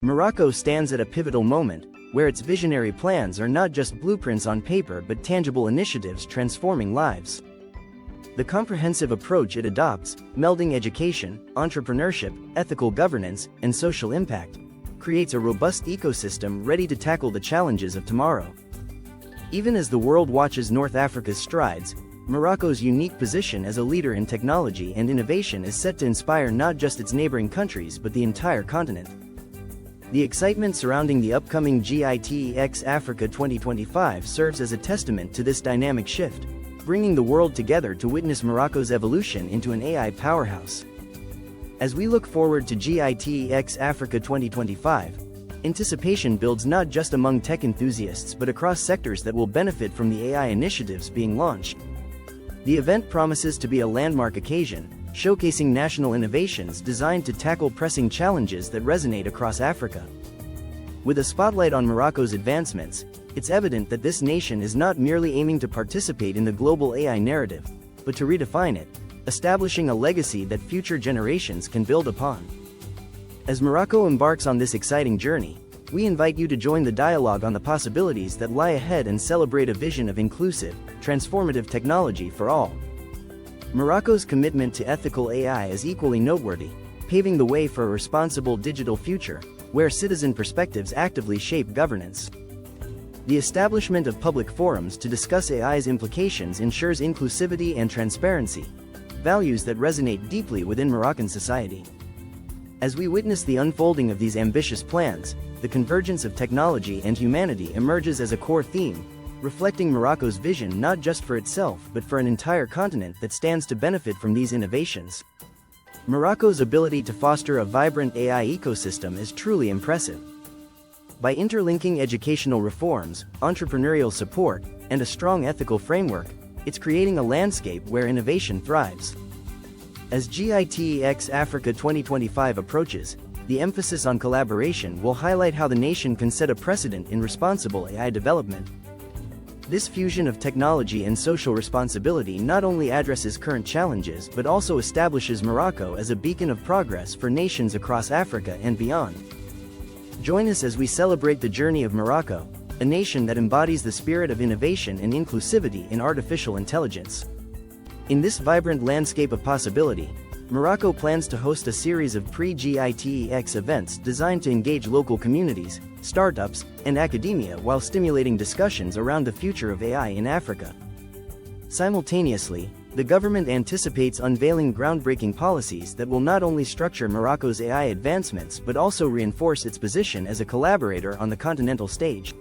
Morocco stands at a pivotal moment, where its visionary plans are not just blueprints on paper but tangible initiatives transforming lives. The comprehensive approach it adopts, melding education, entrepreneurship, ethical governance, and social impact, creates a robust ecosystem ready to tackle the challenges of tomorrow. Even as the world watches North Africa's strides, Morocco's unique position as a leader in technology and innovation is set to inspire not just its neighboring countries but the entire continent. The excitement surrounding the upcoming GITEX Africa 2025 serves as a testament to this dynamic shift, bringing the world together to witness Morocco's evolution into an AI powerhouse. As we look forward to GITEX Africa 2025, anticipation builds not just among tech enthusiasts but across sectors that will benefit from the AI initiatives being launched. The event promises to be a landmark occasion, showcasing national innovations designed to tackle pressing challenges that resonate across Africa. With a spotlight on Morocco's advancements, it's evident that this nation is not merely aiming to participate in the global AI narrative, but to redefine it, establishing a legacy that future generations can build upon. As Morocco embarks on this exciting journey, we invite you to join the dialogue on the possibilities that lie ahead and celebrate a vision of inclusive, transformative technology for all. Morocco's commitment to ethical AI is equally noteworthy, paving the way for a responsible digital future, where citizen perspectives actively shape governance. The establishment of public forums to discuss AI's implications ensures inclusivity and transparency, values that resonate deeply within Moroccan society. As we witness the unfolding of these ambitious plans, the convergence of technology and humanity emerges as a core theme, reflecting Morocco's vision not just for itself but for an entire continent that stands to benefit from these innovations. Morocco's ability to foster a vibrant AI ecosystem is truly impressive. By interlinking educational reforms, entrepreneurial support, and a strong ethical framework, it's creating a landscape where innovation thrives. As GITEX Africa 2025 approaches, the emphasis on collaboration will highlight how the nation can set a precedent in responsible AI development. This fusion of technology and social responsibility not only addresses current challenges but also establishes Morocco as a beacon of progress for nations across Africa and beyond. Join us as we celebrate the journey of Morocco, a nation that embodies the spirit of innovation and inclusivity in artificial intelligence. In this vibrant landscape of possibility, Morocco plans to host a series of pre-GITEX events designed to engage local communities, startups, and academia while stimulating discussions around the future of AI in Africa. Simultaneously, the government anticipates unveiling groundbreaking policies that will not only structure Morocco's AI advancements but also reinforce its position as a collaborator on the continental stage.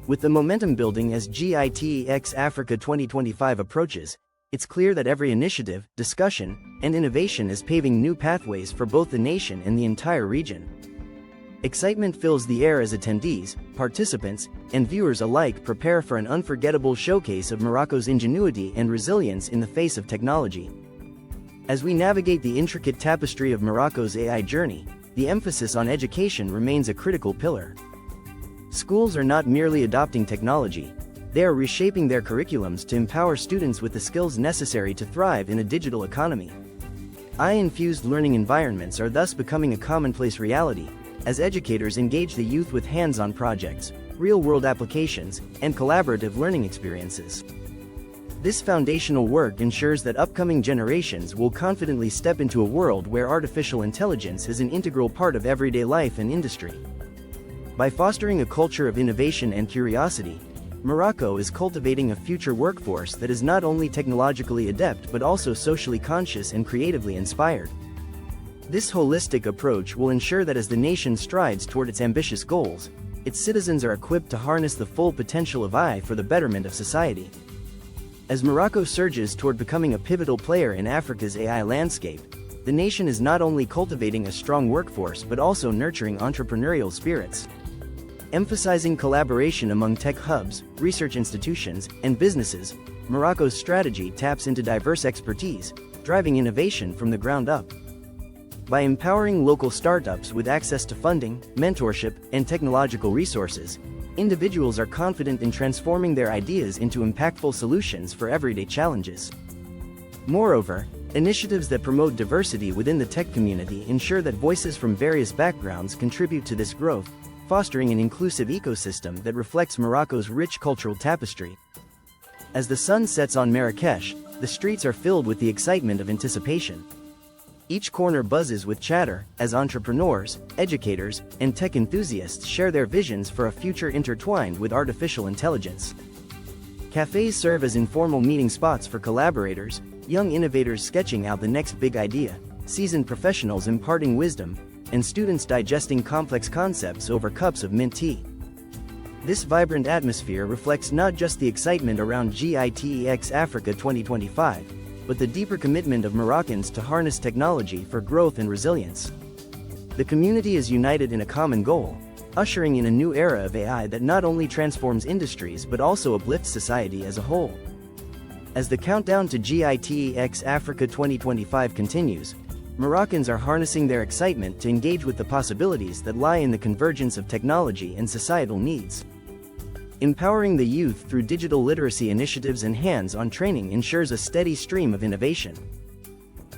With the momentum building as GITEX Africa 2025 approaches, it's clear that every initiative, discussion, and innovation is paving new pathways for both the nation and the entire region. Excitement fills the air as attendees, participants, and viewers alike prepare for an unforgettable showcase of Morocco's ingenuity and resilience in the face of technology. As we navigate the intricate tapestry of Morocco's AI journey, the emphasis on education remains a critical pillar. Schools are not merely adopting technology, they are reshaping their curriculums to empower students with the skills necessary to thrive in a digital economy. AI-infused learning environments are thus becoming a commonplace reality, as educators engage the youth with hands-on projects, real-world applications, and collaborative learning experiences. This foundational work ensures that upcoming generations will confidently step into a world where artificial intelligence is an integral part of everyday life and industry. By fostering a culture of innovation and curiosity, Morocco is cultivating a future workforce that is not only technologically adept but also socially conscious and creatively inspired. This holistic approach will ensure that as the nation strides toward its ambitious goals, its citizens are equipped to harness the full potential of AI for the betterment of society. As Morocco surges toward becoming a pivotal player in Africa's AI landscape, the nation is not only cultivating a strong workforce but also nurturing entrepreneurial spirits. Emphasizing collaboration among tech hubs, research institutions, and businesses, Morocco's strategy taps into diverse expertise, driving innovation from the ground up. By empowering local startups with access to funding, mentorship, and technological resources, individuals are confident in transforming their ideas into impactful solutions for everyday challenges. Moreover, Initiatives that promote diversity within the tech community ensure that voices from various backgrounds contribute to this growth, fostering an inclusive ecosystem that reflects Morocco's rich cultural tapestry. As the sun sets on Marrakesh, the streets are filled with the excitement of anticipation. Each corner buzzes with chatter, as entrepreneurs, educators, and tech enthusiasts share their visions for a future intertwined with artificial intelligence. Cafes serve as informal meeting spots for collaborators, young innovators sketching out the next big idea, seasoned professionals imparting wisdom, and students digesting complex concepts over cups of mint tea. This vibrant atmosphere reflects not just the excitement around GITEX Africa 2025, but the deeper commitment of Moroccans to harness technology for growth and resilience. The community is united in a common goal, ushering in a new era of AI that not only transforms industries but also uplifts society as a whole. As the countdown to GITEX Africa 2025 continues, Moroccans are harnessing their excitement to engage with the possibilities that lie in the convergence of technology and societal needs. Empowering the youth through digital literacy initiatives and hands-on training ensures a steady stream of innovation.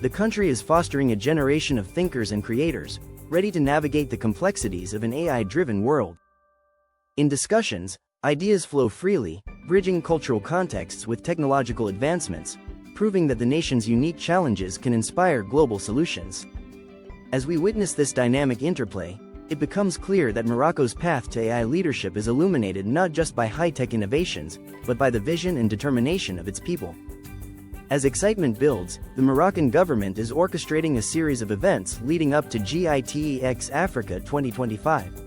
The country is fostering a generation of thinkers and creators, ready to navigate the complexities of an AI-driven world. In discussions, ideas flow freely, bridging cultural contexts with technological advancements, proving that the nation's unique challenges can inspire global solutions. As we witness this dynamic interplay, it becomes clear that Morocco's path to AI leadership is illuminated not just by high-tech innovations, but by the vision and determination of its people. As excitement builds, the Moroccan government is orchestrating a series of events leading up to GITEX Africa 2025.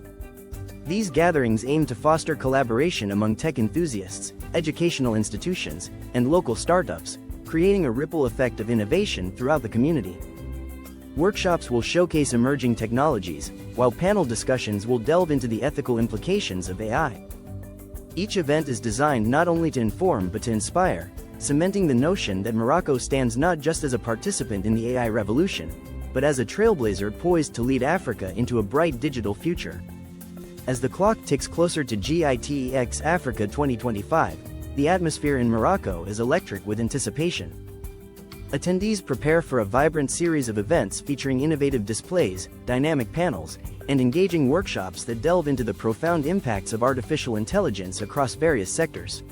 These gatherings aim to foster collaboration among tech enthusiasts, educational institutions, and local startups, creating a ripple effect of innovation throughout the community. Workshops will showcase emerging technologies, while panel discussions will delve into the ethical implications of AI. Each event is designed not only to inform but to inspire, cementing the notion that Morocco stands not just as a participant in the AI revolution, but as a trailblazer poised to lead Africa into a bright digital future. As the clock ticks closer to GITEX Africa 2025, the atmosphere in Morocco is electric with anticipation. Attendees prepare for a vibrant series of events featuring innovative displays, dynamic panels, and engaging workshops that delve into the profound impacts of artificial intelligence across various sectors.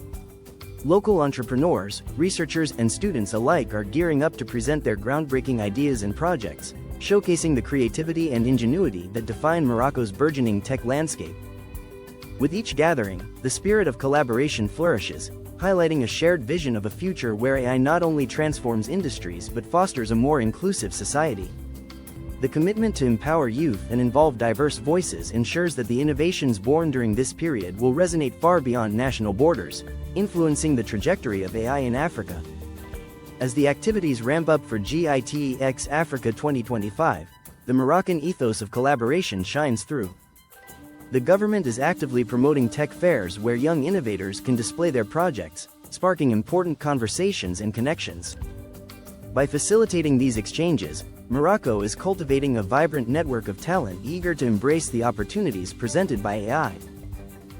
Local entrepreneurs, researchers, and students alike are gearing up to present their groundbreaking ideas and projects, showcasing the creativity and ingenuity that define Morocco's burgeoning tech landscape. With each gathering, the spirit of collaboration flourishes, highlighting a shared vision of a future where AI not only transforms industries but fosters a more inclusive society. The commitment to empower youth and involve diverse voices ensures that the innovations born during this period will resonate far beyond national borders, influencing the trajectory of AI in Africa. As the activities ramp up for GITEX Africa 2025, the Moroccan ethos of collaboration shines through. The government is actively promoting tech fairs where young innovators can display their projects, sparking important conversations and connections. By facilitating these exchanges, Morocco is cultivating a vibrant network of talent eager to embrace the opportunities presented by AI.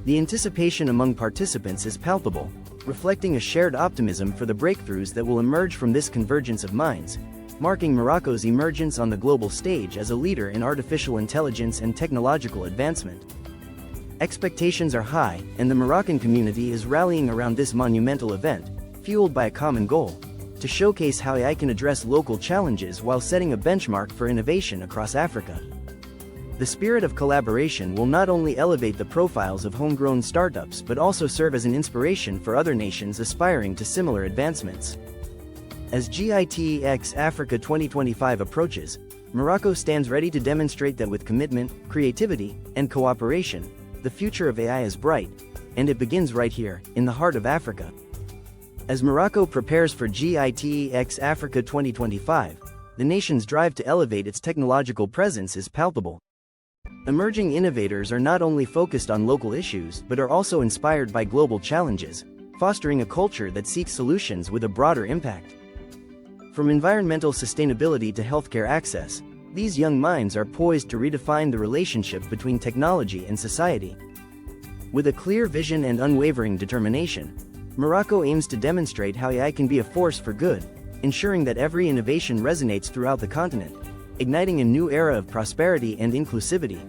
The anticipation among participants is palpable, reflecting a shared optimism for the breakthroughs that will emerge from this convergence of minds, marking Morocco's emergence on the global stage as a leader in artificial intelligence and technological advancement. Expectations are high, and the Moroccan community is rallying around this monumental event, fueled by a common goal: to showcase how AI can address local challenges while setting a benchmark for innovation across Africa. The spirit of collaboration will not only elevate the profiles of homegrown startups but also serve as an inspiration for other nations aspiring to similar advancements. As GITEX Africa 2025 approaches, Morocco stands ready to demonstrate that with commitment, creativity, and cooperation, the future of AI is bright, and it begins right here, in the heart of Africa. As Morocco prepares for GITEX Africa 2025, the nation's drive to elevate its technological presence is palpable. Emerging innovators are not only focused on local issues but are also inspired by global challenges, fostering a culture that seeks solutions with a broader impact. From environmental sustainability to healthcare access, these young minds are poised to redefine the relationship between technology and society. With a clear vision and unwavering determination, Morocco aims to demonstrate how AI can be a force for good, ensuring that every innovation resonates throughout the continent, igniting a new era of prosperity and inclusivity.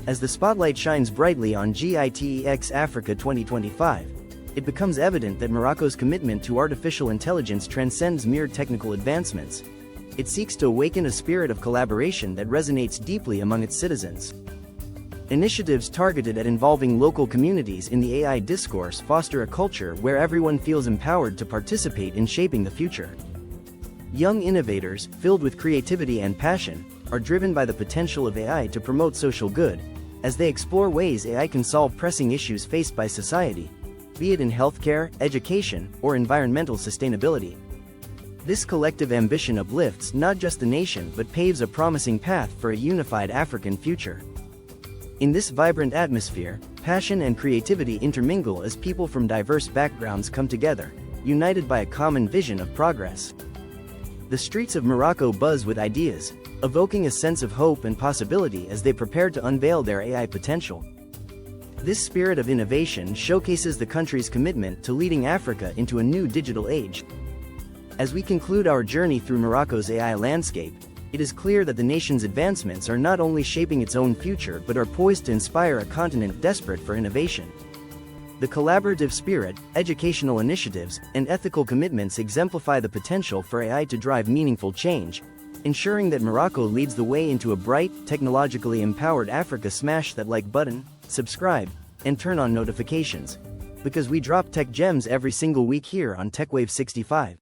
As the spotlight shines brightly on GITEX Africa 2025, it becomes evident that Morocco's commitment to artificial intelligence transcends mere technical advancements. It seeks to awaken a spirit of collaboration that resonates deeply among its citizens. Initiatives targeted at involving local communities in the AI discourse foster a culture where everyone feels empowered to participate in shaping the future. Young innovators, filled with creativity and passion, are driven by the potential of AI to promote social good, as they explore ways AI can solve pressing issues faced by society, be it in healthcare, education, or environmental sustainability. This collective ambition uplifts not just the nation but paves a promising path for a unified African future. In this vibrant atmosphere, passion and creativity intermingle as people from diverse backgrounds come together, united by a common vision of progress. The streets of Morocco buzz with ideas, evoking a sense of hope and possibility as they prepare to unveil their AI potential. This spirit of innovation showcases the country's commitment to leading Africa into a new digital age. As we conclude our journey through Morocco's AI landscape, it is clear that the nation's advancements are not only shaping its own future but are poised to inspire a continent desperate for innovation. The collaborative spirit, educational initiatives, and ethical commitments exemplify the potential for AI to drive meaningful change, ensuring that Morocco leads the way into a bright, technologically empowered Africa. Smash that like button, subscribe, and turn on notifications, because we drop tech gems every single week here on TechWave 65.